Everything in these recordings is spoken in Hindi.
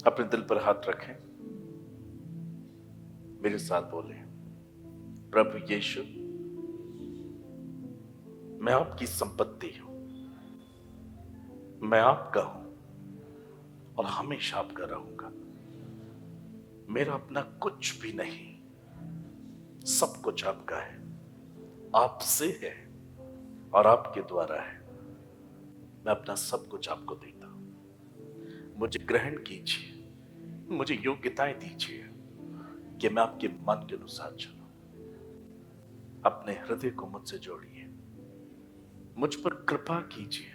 अपने दिल पर हाथ रखें, मेरे साथ बोले, प्रभु यीशु, मैं आपकी संपत्ति हूं, मैं आपका हूं और हमेशा आपका रहूंगा। मेरा अपना कुछ भी नहीं, सब कुछ आपका है, आपसे है और आपके द्वारा है। मैं अपना सब कुछ आपको देता हूं। मुझे ग्रहण कीजिए, मुझे योग्यताएं दीजिए कि मैं आपके मन के अनुसार चलूं। अपने हृदय को मुझसे जोड़िए, मुझ पर कृपा कीजिए,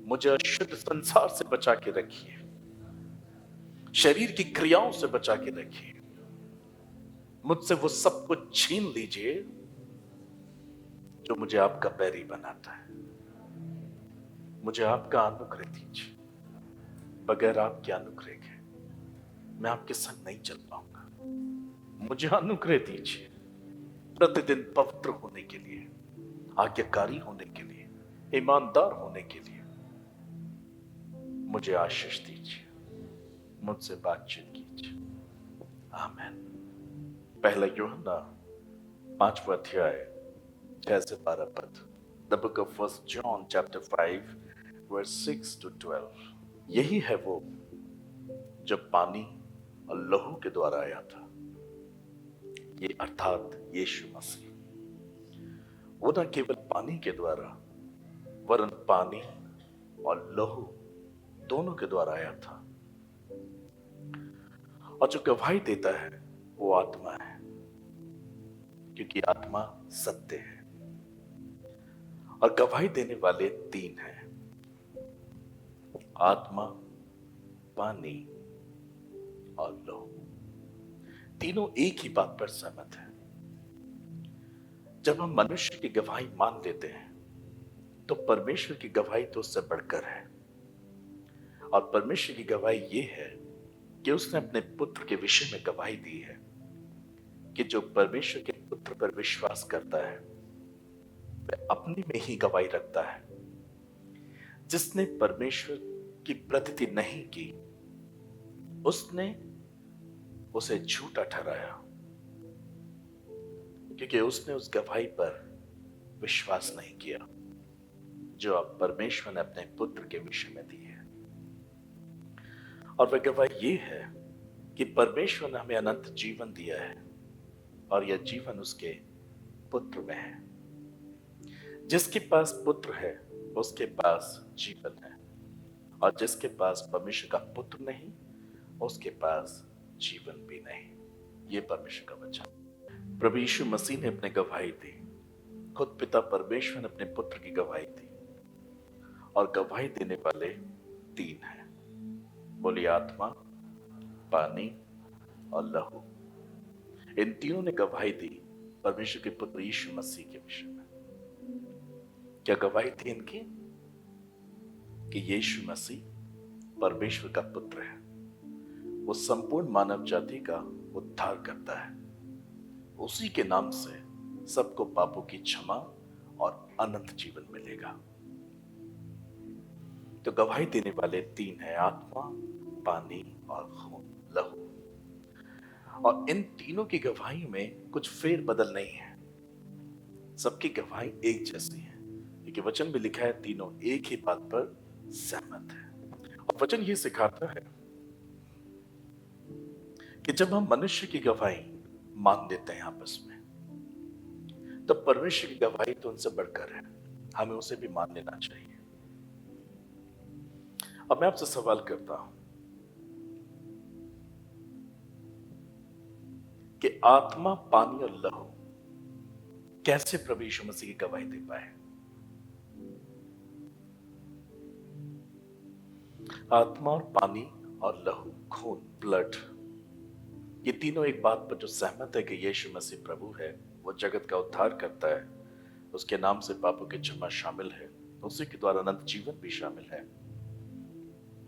मुझे अशुद्ध संसार से बचा के रखिए, शरीर की क्रियाओं से बचा के रखिए। मुझसे वो सब कुछ छीन लीजिए जो मुझे आपका बैरी बनाता है। मुझे आपका अनुग्रह दीजिए, बगैर आपके अनुग्रह के मैं आपके संग नहीं चल पाऊंगा। मुझे अनुग्रह दीजिए प्रतिदिन पवित्र होने के लिए, आज्ञाकारी होने के लिए, ईमानदार होने के लिए। मुझे आशीष दीजिए, मुझसे बातचीत कीजिए। आमीन। पहला यूहन्ना 5वां अध्याय 6 से 12 पद। The book of first John chapter 5 verse 6 to 12। यही है वो जब पानी और लहू के द्वारा आया था, ये अर्थात यीशु मसीह। वो न केवल पानी के द्वारा वरन पानी और लहू दोनों के द्वारा आया था। और जो गवाही देता है वो आत्मा है, क्योंकि आत्मा सत्य है। और गवाही देने वाले 3 हैं, आत्मा, पानी और लहू। तीनों एक ही बात पर सहमत है। जब हम मनुष्य की गवाही मान लेते हैं तो परमेश्वर की गवाही तो उससे बढ़कर है। और परमेश्वर की गवाही ये है कि उसने अपने पुत्र के विषय में गवाही दी है कि जो परमेश्वर के पुत्र पर विश्वास करता है वह अपने में ही गवाही रखता है। जिसने परमेश्वर की प्रतीति नहीं की उसने उसे झूठा ठहराया, क्योंकि उसने उस गवाही पर विश्वास नहीं किया जो अब परमेश्वर ने अपने पुत्र के विषय में दी है। और वह गवाही ये है कि परमेश्वर ने हमें अनंत जीवन दिया है और यह जीवन उसके पुत्र में है। जिसके पास पुत्र है उसके पास जीवन है, और जिसके पास परमेश्वर का पुत्र नहीं उसके पास जीवन भी नहीं। ये परमेश्वर का वचन। प्रभु यीशु मसीह ने अपने गवाही दी, खुद पिता परमेश्वर ने अपने पुत्र की गवाही दी। और गवाही देने वाले 3 हैं, बोली आत्मा, पानी और लहू। इन तीनों ने गवाही दी परमेश्वर के पुत्र यीशु मसीह के विषय में। क्या गवाही थी इनकी? कि यीशु मसीह परमेश्वर का पुत्र है, वो संपूर्ण मानव जाति का उद्धार करता है। उसी के नाम से सबको पापों की क्षमा और अनंत जीवन मिलेगा। तो गवाही देने वाले 3 हैं, आत्मा, पानी और खून, लहू। और इन तीनों की गवाही में कुछ फेर बदल नहीं है, सबकी गवाही एक जैसी है, क्योंकि वचन में लिखा है तीनों एक ही बात पर सहमत है। और वचन ये सिखाता है कि जब हम मनुष्य की गवाही मान लेते हैं आपस में, तो परमेश्वर की गवाही तो उनसे बढ़कर है, हमें उसे भी मान लेना चाहिए। अब मैं आपसे सवाल करता हूं कि आत्मा, पानी और लहू कैसे प्रभु यीशु मसीह की गवाही दे पाए? आत्मा और पानी और लहू, खून, ब्लड, ये तीनों एक बात पर जो सहमत है कि यीशु मसीह प्रभु है, वो जगत का उद्धार करता है, उसके नाम से पापों की क्षमा शामिल है, उसी के द्वारा अनंत जीवन भी शामिल है।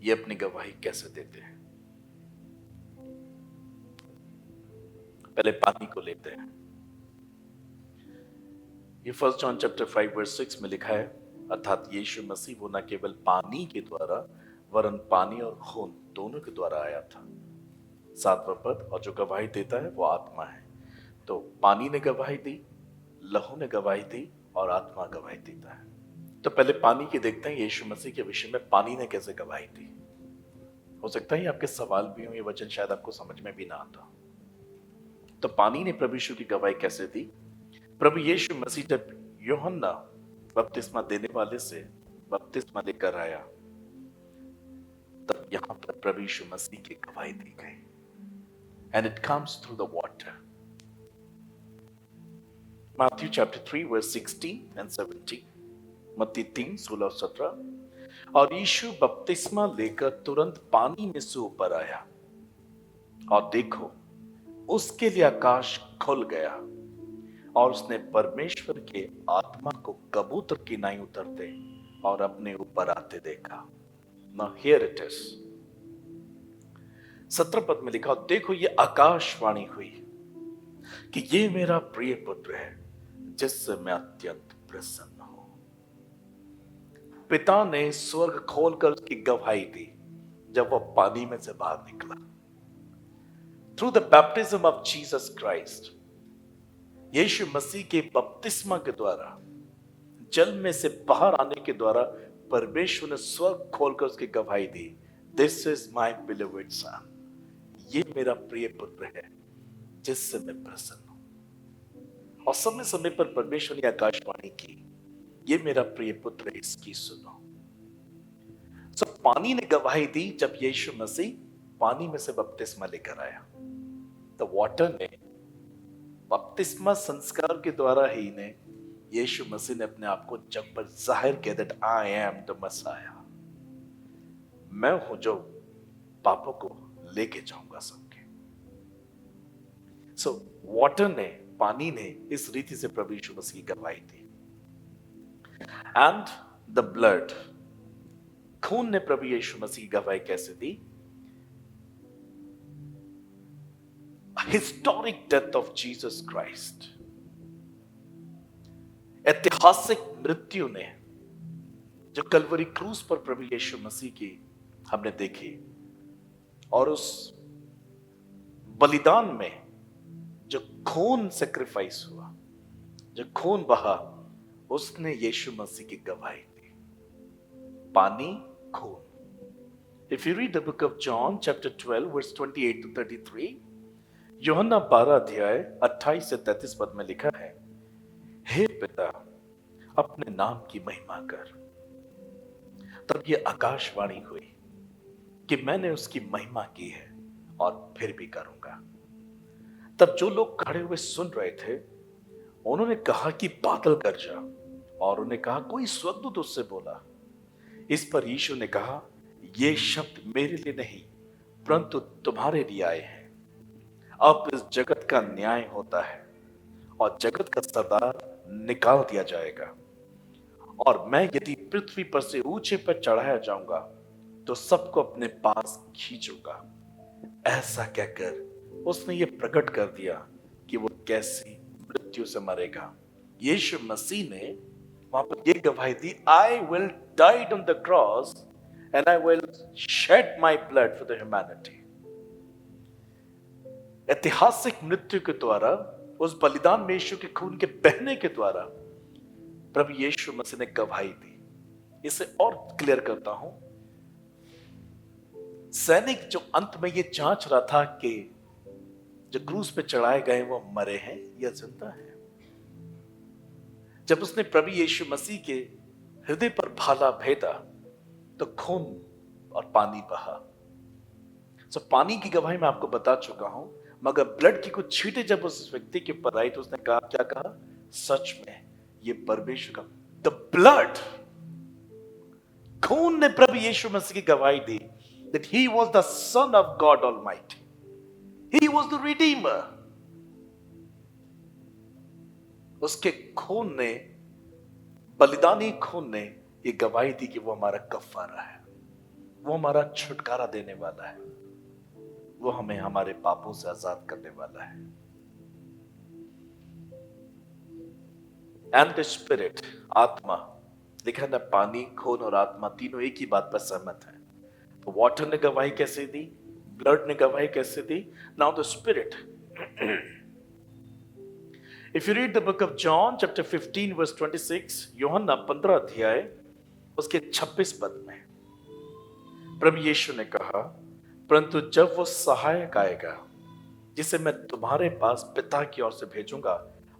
ये अपनी गवाही कैसे देते हैं? पहले पानी को लेते हैं। ये फर्स्ट जॉन चैप्टर 5 वर्स 6 में लिखा है, अर्थात यीशु मसीह वो न केवल पानी के द्वारा वरन पानी और खून दोनों के द्वारा आया था। 7वां पद, और जो गवाही देता है वो आत्मा है। तो पानी ने गवाही दी, लहू ने गवाही दी और आत्मा गवाही देता है। तो पहले पानी की देखते हैं, यीशु मसीह के विषय में पानी ने कैसे गवाही दी। हो सकता है आपके सवाल भी हो, ये वचन शायद आपको समझ में भी ना आता। तो पानी ने प्रभु यीशु की गवाही कैसे दी? प्रभु यीशु मसीह जब यूहन्ना बपतिस्मा देने वाले से बपतिस्मा लेकर आया, तब यहां पर प्रभु यीशु मसीह की गवाही दी गई। And it comes through the water. Matthew chapter 3 verse 16 and 17, मत्ती 3 16 और 17। और यीशु बपतिस्मा लेकर तुरंत पानी में से ऊपर आया, और देखो उसके लिए आकाश खुल गया, और उसने परमेश्वर के आत्मा को कबूतर की नाई उतरते और अपने ऊपर आते देखा। Now here it is, 17 पद में लिखा, देखो ये आकाशवाणी हुई कि ये मेरा प्रिय पुत्र है जिससे मैं अत्यंत प्रसन्न हूं। पिता ने स्वर्ग खोलकर उसकी गवाही दी जब वह पानी में से बाहर निकला। Through the baptism of Jesus Christ, यीशु मसीह के बपतिस्मा के द्वारा, जल में से बाहर आने के द्वारा परमेश्वर ने स्वर्ग खोलकर उसकी गवाही दी, दिस इज माय बिलोवेड सन, ये मेरा प्रिय पुत्र है जिससे मैं प्रसन्न हूं। और समय समय पर परमेश्वर ने आकाशवाणी की, ये मेरा प्रिय पुत्र है, इसकी सुनो। सो पानी ने गवाही दी जब यीशु मसीह पानी में से बपतिस्मा लेकर आया। द वाटर ने, बपतिस्मा संस्कार के द्वारा ही ने यीशु मसीह ने अपने आप को जग पर जाहिर किया, that I am the Messiah, मैं हूं जो पापों को लेके जाऊंगा सबके। सो वाटर ने, पानी ने इस रीति से प्रभु यीशु मसीह की गवाही दी। एंड द ब्लड, खून ने प्रभु यीशु मसीह की गवाही कैसे दी? Historic death of Jesus Christ, ऐतिहासिक मृत्यु ने जो कलवरी क्रूस पर प्रभु यीशु मसीह की हमने देखी, और उस बलिदान में जो खून सेक्रीफाइस हुआ, जो खून बहा, उसने यीशु मसीह की गवाही दी। पानी, खून। If you read the book of John chapter 12 verse 28 to 33, यूहन्ना 12 अध्याय 28 से 33 पद में लिखा है, हे पिता अपने नाम की महिमा कर। तब ये आकाशवाणी हुई कि मैंने उसकी महिमा की है और फिर भी करूंगा। तब जो लोग खड़े हुए सुन रहे थे, उन्होंने कहा कि बादल गरजा, और उन्हें कहा कोई स्वर्गदूत उससे बोला। इस पर यीशु ने कहा, ये शब्द मेरे लिए नहीं परंतु तुम्हारे लिए आए हैं। अब इस जगत का न्याय होता है और जगत का सरदार निकाल दिया जाएगा, और मैं यदि पृथ्वी पर से ऊंचे पर चढ़ाया जाऊंगा तो सबको अपने पास खींचूंगा। ऐसा कहकर उसने ये प्रकट कर दिया कि वो कैसी मृत्यु से मरेगा। यीशु मसीह ने वहां पर ये गवाही दी, I will died on the cross and I will shed my blood for the humanity. ऐतिहासिक मृत्यु के द्वारा, उस बलिदान में यीशु के खून के बहने के द्वारा प्रभु यीशु मसीह ने गवाही दी। इसे और क्लियर करता हूं, सैनिक जो अंत में ये जांच रहा था कि जो क्रूस पे चढ़ाए गए वो मरे हैं या जिंदा हैं, जब उसने प्रभु यीशु मसीह के हृदय पर भाला भेदा तो खून और पानी बहा। सो पानी की गवाही मैं आपको बता चुका हूं, मगर ब्लड की कुछ छींटे जब उस व्यक्ति के ऊपर आई तो उसने कहा, क्या कहा? सच में ये परमेश्वर का, द ब्लड, खून ने प्रभु यीशु मसीह की गवाही दी that he was the son of God Almighty. He was the redeemer. उसके खून ने, बलिदानी खून ने ये गवाही दी कि वो हमारा कफारा है, वो हमारा छुटकारा देने वाला है, वो हमें हमारे पापों से आजाद करने वाला है। एंड द स्पिरिट, आत्मा, लिखा ना, पानी, खून और आत्मा तीनों एक ही बात पर सहमत है। वाटर ने गवाही कैसे दी, ब्लड ने गवाही कैसे दी, now the spirit. If you read the book of John chapter 15 verse 26, यूहन्ना 15 अध्याय उसके 26 पद में प्रभु यीशु ने कहा, परंतु जब वो सहायक आएगा जिसे मैं तुम्हारे पास पिता की ओर से भेजूंगा,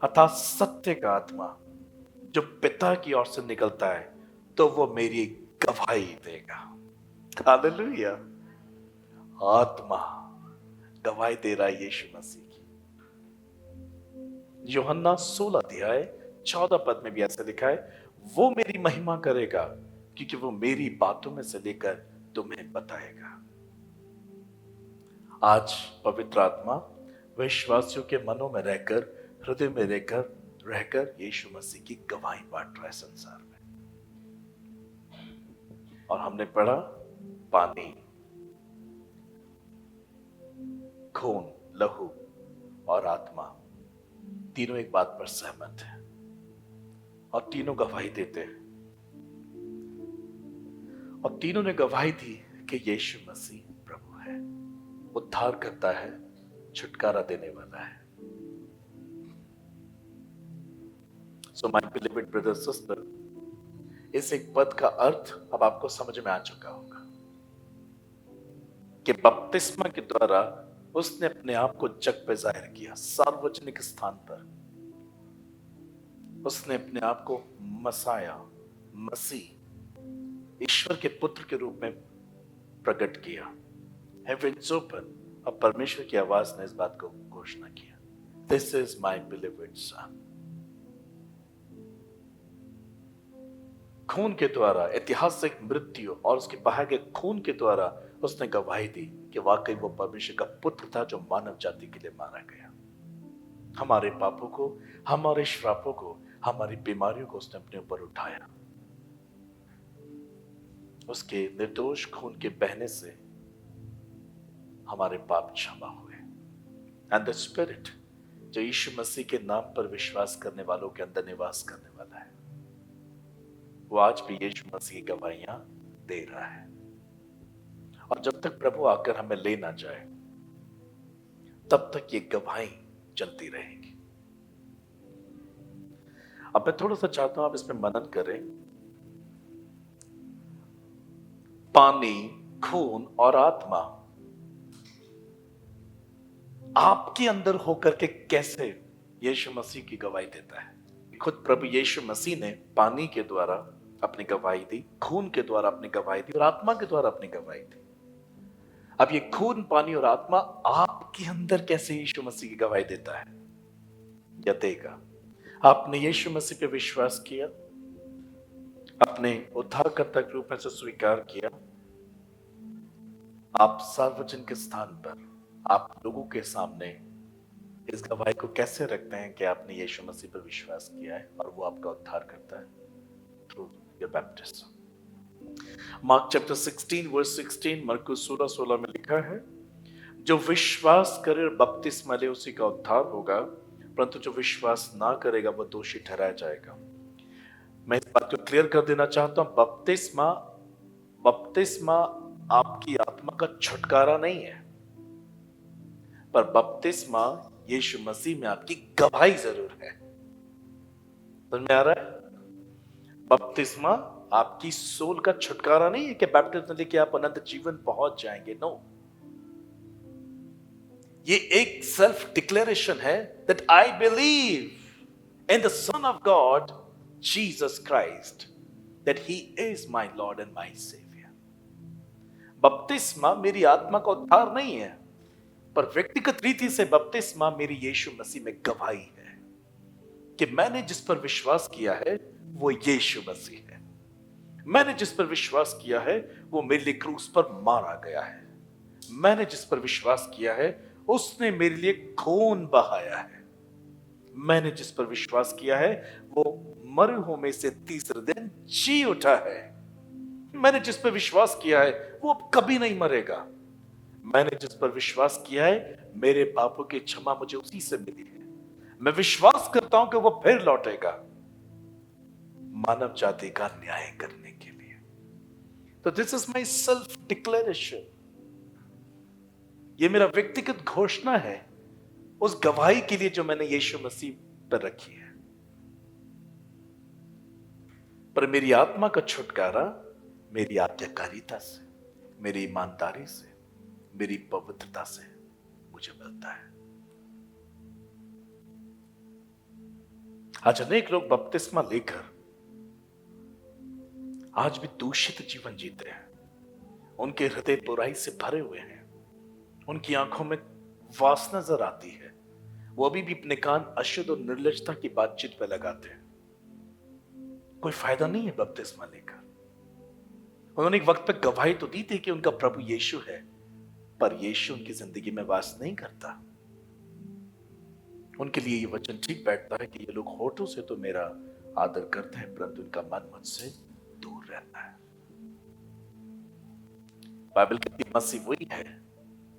अर्थात सत्य का आत्मा जो पिता की ओर से निकलता है, तो वो मेरी गवाही देगा. हालेलुया. आत्मा गवाही दे रहा है यीशु मसीह की. यूहन्ना 16 अध्याय 14 पद में भी ऐसा लिखा है, वो मेरी महिमा करेगा क्योंकि वो मेरी बातों में से लेकर तुम्हें बताएगा. आज पवित्र आत्मा विश्वासियों के मनों में रहकर, हृदय में रहकर यीशु मसीह की गवाही बांट रहा है संसार में. और हमने पढ़ा, पानी, खून, लहू और आत्मा तीनों एक बात पर सहमत हैं और तीनों गवाही देते हैं. और तीनों ने गवाही दी कि यीशु मसीह प्रभु है, उद्धार करता है, छुटकारा देने वाला है. So my believed brother sister, इस एक पद का अर्थ अब आपको समझ में आ चुका होगा कि बपतिस्मा के द्वारा उसने अपने आप को जग पे जाहिर किया. सार्वजनिक स्थान पर उसने अपने आप को मसाया, मसीह, ईश्वर के पुत्र के रूप में प्रकट किया. हेवेंस ओपन, अब परमेश्वर की आवाज ने इस बात को घोषणा किया, दिस इज माय बिलीव्ड सन. खून के द्वारा, ऐतिहासिक मृत्यु और उसके बहाए गए खून के द्वारा उसने गवाही दी कि वाकई वो परमेश्वर का पुत्र था जो मानव जाति के लिए मारा गया. हमारे पापों को, हमारे श्रापों को, हमारी बीमारियों को उसने अपने ऊपर उठाया. उसके निर्दोष खून के बहने से हमारे पाप क्षमा हुए. एंड द स्पिरिट जो यीशु मसीह के नाम पर विश्वास करने वालों के अंदर निवास करने वाला है, वो आज भी यीशु मसीह की गवाहियां दे रहा है. और जब तक प्रभु आकर हमें ले ना जाए, तब तक ये गवाही चलती रहेगी. अब मैं थोड़ा सा चाहता हूं आप इसमें मनन करें. पानी, खून और आत्मा आपके अंदर होकर के कैसे यीशु मसीह की गवाही देता है. खुद प्रभु यीशु मसीह ने पानी के द्वारा अपनी गवाही दी, खून के द्वारा अपनी गवाही दी और आत्मा के द्वारा अपनी गवाही दी. अब ये खून, पानी और आत्मा आपके अंदर कैसे यीशु मसीह की गवाही देता है या देगा. आपने यीशु मसीह पे विश्वास किया, अपने उद्धारकर्ता के रूप में से स्वीकार किया. आप सार्वजनिक स्थान पर, आप लोगों के सामने इस गवाही को कैसे रखते हैं कि आपने यीशु मसीह पर विश्वास किया है और वो आपका उद्धार करता है? Through your baptism. Mark chapter 16 verse 16, मरकुस 16:16 में लिखा है, जो विश्वास करे और बपतिस्मा ले उसी का उद्धार होगा, परंतु जो विश्वास ना करेगा वो दोषी ठहराया जाएगा. मैं इस बात को क्लियर कर देना चाहता हूं, बपतिस्मा आपकी आत्मा का छुटकारा नहीं है, पर बपतिस्मा यीशु मसीह में आपकी गवाही जरूर है. समझ में आ रहा है? बपतिस्मा आपकी सोल का छुटकारा नहीं है कि बैप्टिज्म लेके आप अनंत जीवन पहुंच जाएंगे. नो, ये एक सेल्फ डिक्लेरेशन है that I believe in the Son of God, Jesus Christ, that He is my Lord and my Savior. बपतिस्मा मेरी आत्मा का उद्धार नहीं है, पर व्यक्तिगत रीति से बपतिस्मा मेरी यीशु मसीह में गवाही है कि मैंने जिस पर विश्वास किया है वो यीशु मसीह है. मैंने जिस पर विश्वास किया है वो मेरे लिए क्रूस पर मारा गया है. मैंने जिस पर विश्वास किया है उसने मेरे लिए खून बहाया है. मैंने जिस पर विश्वास किया है वो मरे हुओं में से तीसरे दिन जी उठा है. मैंने जिस पर विश्वास किया है वो अब कभी नहीं मरेगा. मैंने जिस पर विश्वास किया है मेरे पापों की क्षमा मुझे उसी से मिली है. मैं विश्वास करता हूं कि वो फिर लौटेगा मानव जाति का न्याय करने के लिए. तो this is my self declaration, ये मेरा व्यक्तिगत घोषणा है उस गवाही के लिए जो मैंने यीशु मसीह पर रखी है। पर मेरी आत्मा का छुटकारा मेरी आज्ञाकारिता से, मेरी ईमानदारी से, मेरी पवित्रता से मुझे मिलता है। आज अनेक लोग बपतिस्मा लेकर आज भी दूषित जीवन जीते हैं। उनके हृदय बुराई से भरे हुए हैं, उनकी आंखों में वास नजर आती है, वो अभी भी अपने कान अशुद्ध और निर्लजता की बातचीत पे लगाते हैं। कोई फायदा नहीं है बपतिस्मा लेकर। उन्होंने एक वक्त पे गवाही तो दी थी कि उनका प्रभु यीशु है, पर यीशु उनकी जिंदगी में वास नहीं करता। उनके लिए ये वचन ठीक बैठता है कि ये लोग होठों से तो मेरा आदर करते हैं, परंतु उनका मन मुझसे दूर रहता है। बाइबल कहती है मसीह वही है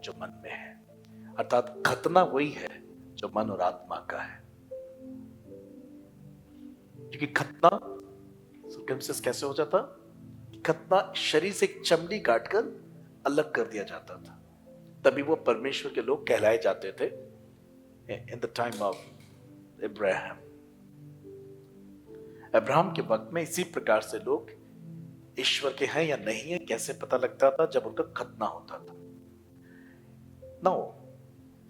जो मन में है, अर्थात खतना वही है जो मन और आत्मा का है। क्योंकि खतना सर्कमसिस कैसे हो जाता? खतना शरीर से एक चमड़ी काटकर अलग कर दिया जाता था, तभी वो परमेश्वर के लोग कहलाए जाते थे। In the time of Abraham के वक्त में इसी प्रकार से लोग ईश्वर के हैं या नहीं है कैसे पता लगता था? जब उनका खतना होता था। नो,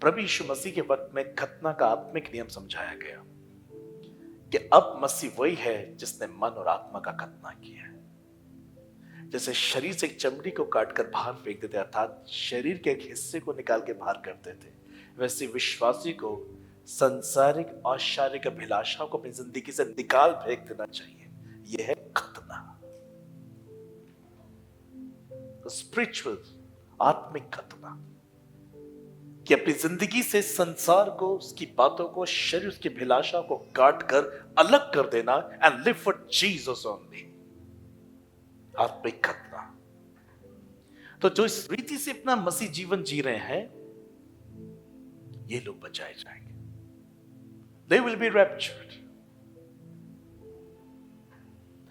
प्रभु यीशु मसीह के वक्त में खतना का आत्मिक नियम समझाया गया कि अब मसीह वही है जिसने मन और आत्मा का खतना किया है। जैसे शरीर से एक चमड़ी को काटकर बाहर फेंक देते, अर्थात शरीर के एक हिस्से को निकाल के बाहर कर देते, वैसे विश्वासी को संसारिक और शारीरिक अभिलाषाओं को अपनी जिंदगी से निकाल फेंक देना चाहिए। यह है खतना, स्पिरिचुअल आत्मिक खतना, कि अपनी जिंदगी से संसार को, उसकी बातों को, शरीर की अभिलाषा को काट कर अलग कर देना and live for Jesus only, आत्मिक खतना। तो जो इस रीति से अपना मसीह जीवन जी रहे हैं, ये लोग बचाए जाएंगे। They will be raptured।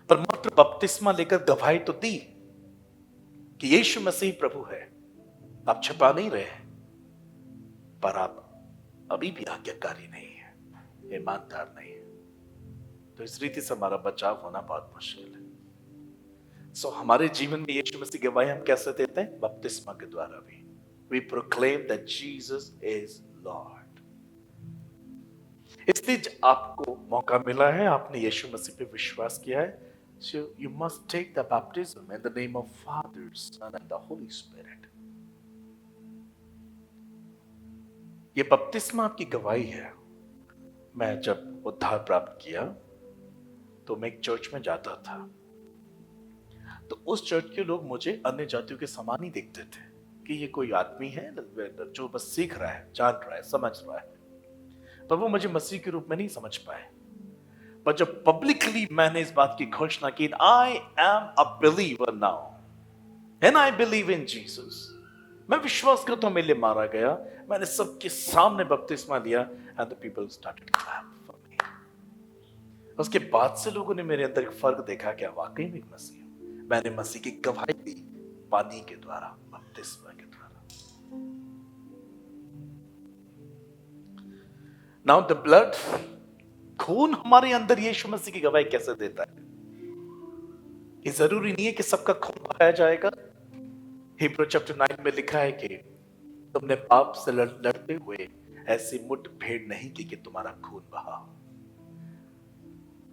पर मात्र बपतिस्मा लेकर गवाही तो दी कि यीशु मसीह प्रभु है, आप छिपा नहीं रहे हैं, पर आप अभी भी आज्ञाकारी नहीं है, ईमानदार नहीं है। तो इस रीति से हमारा बचाव होना बहुत मुश्किल है। सो हमारे जीवन में यीशु मसीह की गवाही हम कैसे देते हैं? बपतिस्मा के द्वारा भी। We proclaim that Jesus is Lord। इसलिए आपको मौका मिला है, आपने यीशु मसीह पे विश्वास किया है, so you must take the baptism in the name of Father, Son and the Holy Spirit। ये बपतिस्मा आपकी गवाही है। मैं जब उद्धार प्राप्त किया तो मैं एक चर्च में जाता था, तो उस चर्च के लोग मुझे अन्य जातियों के समान ही देखते थे कि ये कोई आदमी है जो बस सीख रहा है, जान रहा है, समझ रहा है, पर वो मुझे मसीह के रूप में नहीं समझ पाए। पर जब पब्लिकली मैंने इस बात की घोषणा की, I am a believer now and I believe in Jesus, मैं विश्वास करता हूं, मेरे लिए मारा गया, मैंने सबके सामने बपतिस्मा लिया and the people started clap for me. उसके बाद से लोगों ने मेरे अंदर एक फर्क देखा, क्या वाकई में मसीह हूं। मैंने मसीह की गवाही दी पानी के द्वारा, बपतिस्मा के द्वारा। नाउ द ब्लड, खून हमारे अंदर यीशु मसीह की गवाही कैसे देता है? ये जरूरी नहीं है कि सबका खून बहाया जाएगा। हिब्रू चैप्टर 9 में लिखा है कि तुमने पाप से लड़ते हुए ऐसी मुठभेड़ नहीं की कि तुम्हारा खून बहा।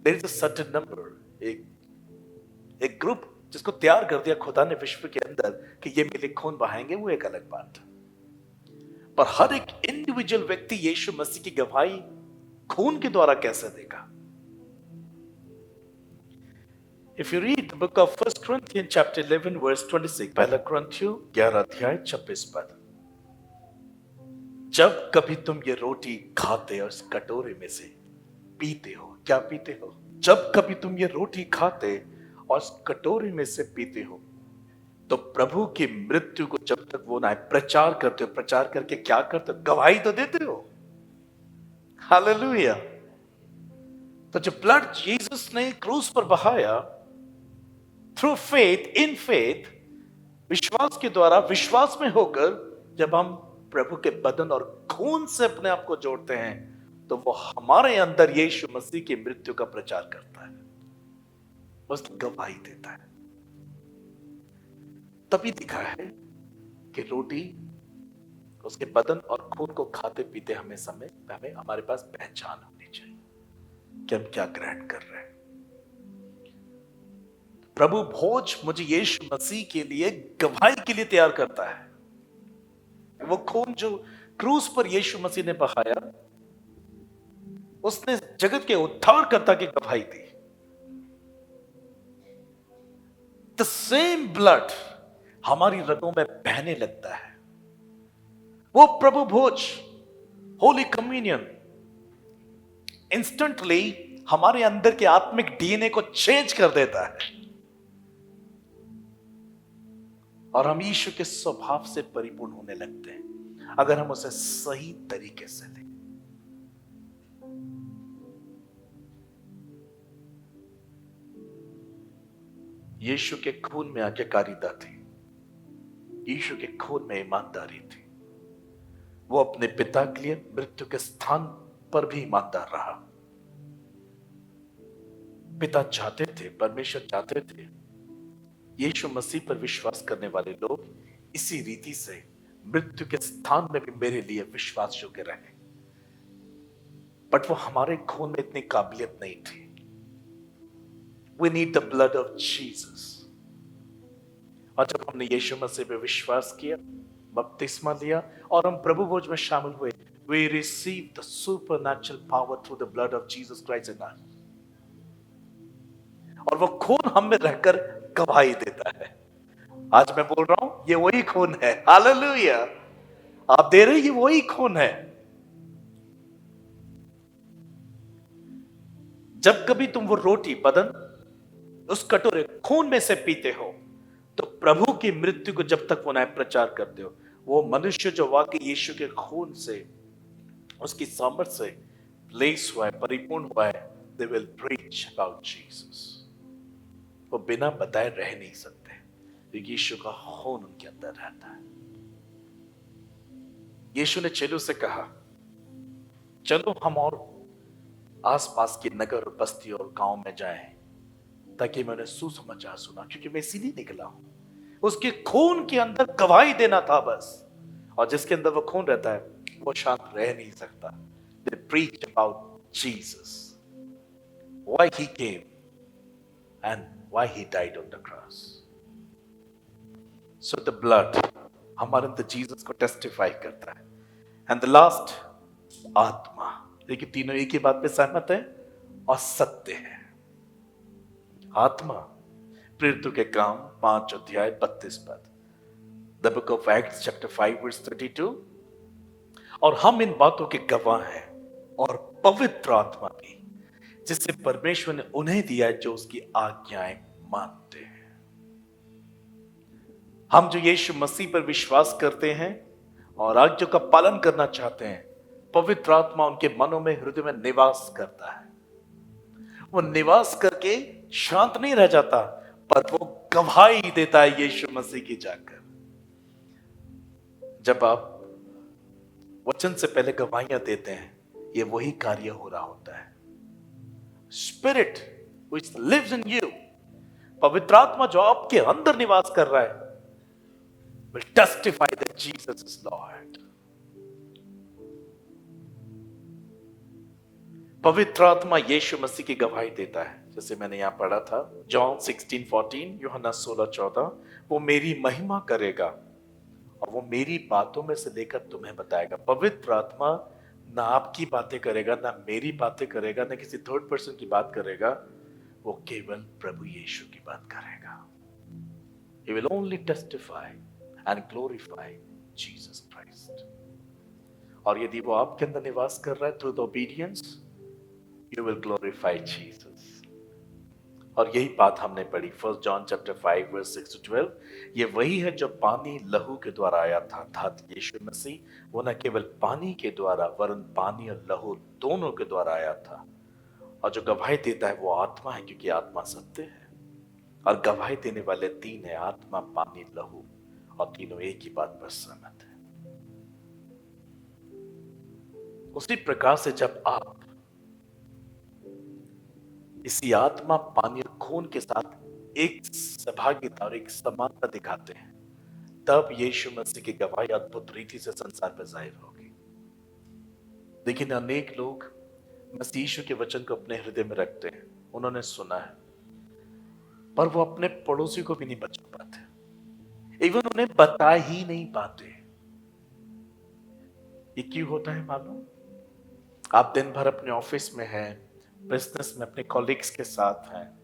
There is a certain number, एक ग्रुप जिसको तैयार कर दिया खुदा ने विश्व के अंदर कि ये मेरे खून बहाएंगे, वो एक अलग बात है। पर हर एक इंडिविजुअल व्यक्ति यीशु मसीह की गवाही खून के द्वारा कैसे देगा? If you read the book of 1 Corinthians chapter 11 verse 26, पहला कुरिन्थियों 11 अध्याय 26 पद, जब कभी तुम ये रोटी खाते और इस कटोरे में से पीते हो, क्या पीते हो? जब कभी तुम ये रोटी खाते और इस कटोरे में से पीते हो, तो प्रभु की मृत्यु को जब तक वो ना है प्रचार करते हो। प्रचार करके क्या करते हो? गवाही तो देते हो। हालेलुया। तो जो ब्लड जीसस ने क्रूस पर बहाया, थ्रू फेथ, इन फेथ, विश्वास के द्वारा, विश्वास में होकर जब हम प्रभु के बदन और खून से अपने आप को जोड़ते हैं, तो वो हमारे अंदर यीशु मसीह की मृत्यु का प्रचार करता है, उसकी गवाही देता है। तभी दिखा है कि रोटी, उसके बदन और खून को खाते पीते हमें हमारे पास पहचान होनी चाहिए कि हम क्या ग्रहण कर रहे हैं। प्रभु भोज मुझे यीशु मसीह के लिए गवाही के लिए तैयार करता है। वो खून जो क्रूस पर यीशु मसीह ने बहाया, उसने जगत के उद्धारकर्ता की गवाही दी। द सेम ब्लड हमारी रगों में बहने लगता है। वो प्रभु भोज, होली कम्युनियन, इंस्टेंटली हमारे अंदर के आत्मिक डीएनए को चेंज कर देता है और हम यीशु के स्वभाव से परिपूर्ण होने लगते हैं, अगर हम उसे सही तरीके से लें। यीशु के खून में आज्ञाकारिता थी, यीशु के खून में ईमानदारी थी। वो अपने पिता के लिए मृत्यु के स्थान पर भी ईमानदार रहा। पिता चाहते थे, परमेश्वर चाहते थे, यीशु मसीह पर विश्वास करने वाले लोग इसी रीति से मृत्यु के स्थान में भी मेरे लिए विश्वास योग्य रहे। बट वो हमारे खून में इतनी काबिलियत नहीं थी। We need the blood of Jesus. और जब हमने यीशु मसीह पे विश्वास किया, बपतिस्मा लिया और हम प्रभु भोज में शामिल हुए, we received the supernatural power through the blood of Jesus Christ in us. और वो खून हम में रहकर गवाही देता है। आज मैं बोल रहा हूं, ये वही खून है। हालेलुया! आप दे रहे, ये वही खून है। जब कभी तुम वो रोटी, बदन, उस कटोरे खून में से पीते हो, तो प्रभु की मृत्यु को जब तक वो नया प्रचार करते हो। वो मनुष्य जो वाकई यीशु के खून से, उसकी सामर्थ से लेस हुआ है, परिपूर्ण हुआ है, they will preach about Jesus. वो बिना बताए रह नहीं सकते, क्योंकि यीशु का खून उनके अंदर रहता है। यीशु ने चेलों से कहा, चलो हम और आसपास के नगर और बस्ती और गांव में जाएं, ताकि मैंने सुसमाचार सुना, क्योंकि मैं इसीलिए निकला हूं। उसके खून के अंदर गवाही देना था बस, और जिसके अंदर वो खून रहता है, वो शांत रह नहीं सकता। They preach about Jesus, why he came and why he died on the cross. So the blood हमारे अंदर जीसस को टेस्टिफाई करता है। एंड द लास्ट, आत्मा। देखिए, तीनों एक ही बात पे सहमत है और सत्य है। आत्मा, प्रेरितों के काम 5 अध्याय 32 पद, the book of Acts chapter 5 verse 32। और हम इन बातों के गवाह हैं, और पवित्र आत्मा भी, जिसे परमेश्वर ने उन्हें दिया है जो उसकी आज्ञाएं मानते हैं। हम जो यीशु मसीह पर विश्वास करते हैं और आज्ञा का पालन करना चाहते हैं, पवित्र आत्मा उनके मनों में, हृदय में निवास करता है। वो निवास करके शांत नहीं रह जाता, पर वो गवाही देता है यीशु मसीह की जाकर। जब आप वचन से पहले गवाहियां देते हैं, ये वही कार्य हो रहा होता है। Spirit which lives in you, पवित्र आत्मा जो आपके अंदर निवास कर रहा है, will testify that Jesus is Lord. पवित्र आत्मा यीशु मसीह की गवाही देता है, जैसे मैंने यहां पढ़ा था, जॉन 16:14, यूहन्ना 16:14, वो मेरी महिमा करेगा और वो मेरी बातों में से लेकर तुम्हें बताएगा। पवित्र आत्मा ना आपकी बातें करेगा, ना मेरी बातें करेगा, ना किसी थर्ड पर्सन की बात करेगा, वो केवल प्रभु यीशु की बात करेगा। He will only testify and glorify Jesus Christ. और यदि वो आपके अंदर निवास कर रहा है through the obedience, you will glorify Jesus. और यही बात हमने पढ़ी 1 John chapter 5 verse 6 to 12। ये वही है जो पानी लहू के द्वारा आया था, अर्थात यीशु मसीह वो न केवल पानी के द्वारा, वरन पानी और लहू दोनों के द्वारा आया था। और जो गवाही देता है वो आत्मा है, क्योंकि आत्मा सत्य है। और गवाही देने वाले तीन है, आत्मा, पानी, लहू, और तीनों एक ही बात पर सहमत है। उसी प्रकार से जब आप इसी आत्मा, पानी और खून के साथ एक सहभागिता और एक समानता दिखाते हैं, तब यीशु मसीह की गवाही अद्भुत रीति से संसार पर जाहिर होगी। लेकिन अनेक लोग मसीह यीशु के वचन को अपने हृदय में रखते हैं, उन्होंने सुना है, पर वो अपने पड़ोसी को भी नहीं बचा पाते, इवन उन्हें बता ही नहीं पाते। ये क्यों होता है मालूम? आप दिन भर अपने ऑफिस में हैं, बिजनेस में अपने कॉलीग्स के साथ हैं,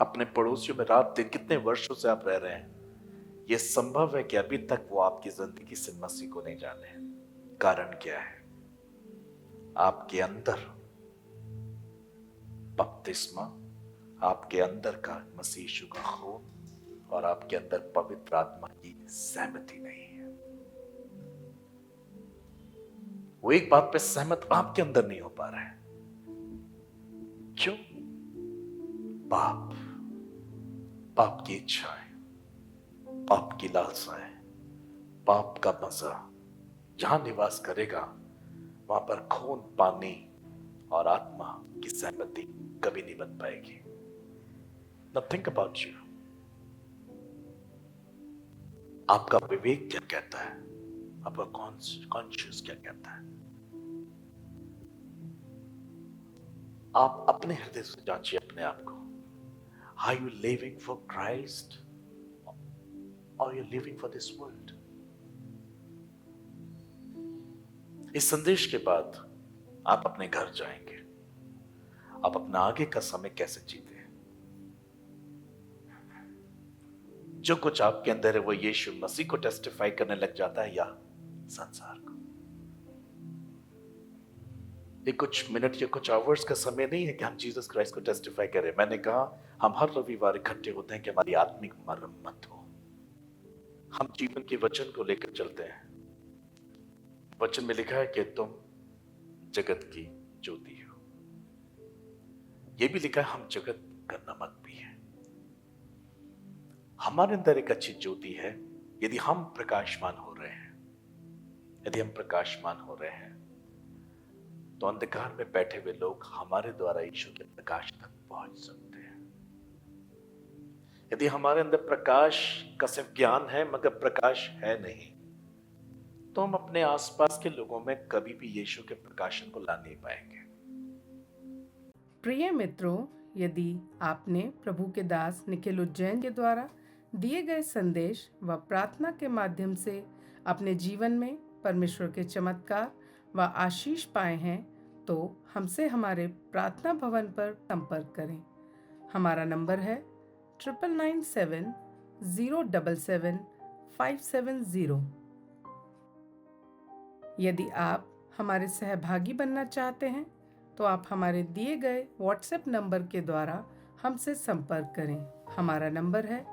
अपने पड़ोसियों में रात दिन कितने वर्षों से आप रह रहे हैं। यह संभव है कि अभी तक वो आपकी जिंदगी से मसीह को नहीं जाने। कारण क्या है? आपके अंदर बपतिस्मा, आपके अंदर का मसीह यीशु का खून और आपके अंदर पवित्र आत्मा की सहमति नहीं है। वो एक बात पे सहमत आपके अंदर नहीं हो पा रहा है। क्यों? पाप की इच्छाएं, पाप की लालसाएं, पाप का मजा जहां निवास करेगा, वहां पर खून, पानी और आत्मा की सहमति कभी नहीं बन पाएगी। Now think about you. आपका विवेक क्या कहता है? आपका कॉन्शियस क्या कहता है? आप अपने हृदय से जांचिए अपने आप को। Are you living for Christ or are you living for this world? इस संदेश के बाद आप अपने घर जाएंगे, आप अपना आगे का समय कैसे जीते हैं? जो कुछ आपके अंदर है वो यीशु मसीह को टेस्टिफाई करने लग जाता है या संसार को? ये कुछ मिनट या कुछ आवर्स का समय नहीं है कि हम जीसस क्राइस्ट को टेस्टिफाई करें। मैंने कहा हम हर रविवार इकट्ठे होते हैं कि हमारी आत्मिक मरम्मत हो। हम जीवन के वचन को लेकर चलते हैं। वचन में लिखा है कि तुम जगत की ज्योति हो। यह भी लिखा है हम जगत का नमक भी है। हमारे अंदर एक अच्छी ज्योति है। यदि हम प्रकाशमान हो रहे हैं, यदि हम प्रकाशमान हो रहे हैं, तो अंधकार में बैठे हुए लोग हमारे द्वारा यीशु के प्रकाश तक पहुंच सकते हैं। यदि हमारे अंदर प्रकाश का सिर्फ ज्ञान है मगर प्रकाश है नहीं, तो हम अपने आसपास के लोगों में कभी भी यीशु के प्रकाशन को ला नहीं पाएंगे। प्रिय मित्रों, यदि आपने प्रभु के दास निखिल उज्जैन के द्वारा दिए गए संदेश व प्रार्थना के माध्यम से अपने जीवन में परमेश्वर के चमत्कार व आशीष पाए हैं, तो हमसे हमारे प्रार्थना भवन पर संपर्क करें। हमारा नंबर है 9997077570। यदि आप हमारे सहभागी बनना चाहते हैं तो आप हमारे दिए गए व्हाट्सएप नंबर के द्वारा हमसे संपर्क करें। हमारा नंबर है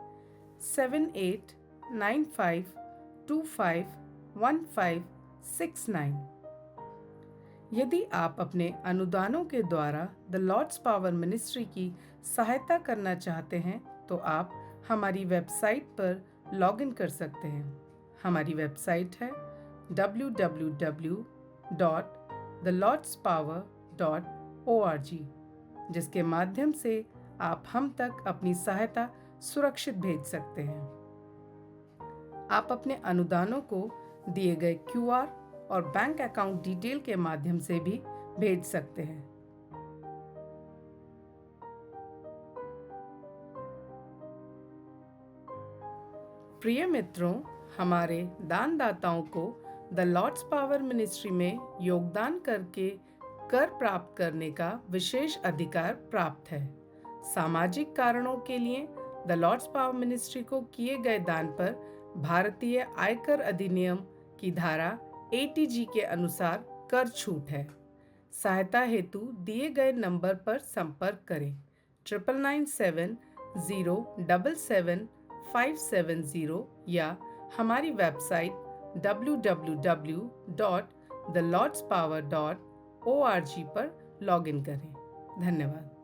7895251569। यदि आप अपने अनुदानों के द्वारा द लॉर्ड्स पावर मिनिस्ट्री की सहायता करना चाहते हैं तो आप हमारी वेबसाइट पर लॉगिन कर सकते हैं। हमारी वेबसाइट है www.thelordspower.org, जिसके माध्यम से आप हम तक अपनी सहायता सुरक्षित भेज सकते हैं। आप अपने अनुदानों को दिए गए QR और बैंक अकाउंट डिटेल के माध्यम से भी भेज सकते हैं। प्रिय मित्रों, हमारे दानदाताओं को द लॉर्ड्स पावर मिनिस्ट्री में योगदान करके कर प्राप्त करने का विशेष अधिकार प्राप्त है। सामाजिक कारणों के लिए द लॉर्ड्स पावर मिनिस्ट्री को किए गए दान पर भारतीय आयकर अधिनियम की धारा 80G के अनुसार कर छूट है। सहायता हेतु दिए गए नंबर पर संपर्क करें 9997777570 या हमारी वेबसाइट www.thelordspower.org पर लॉगिन करें। धन्यवाद।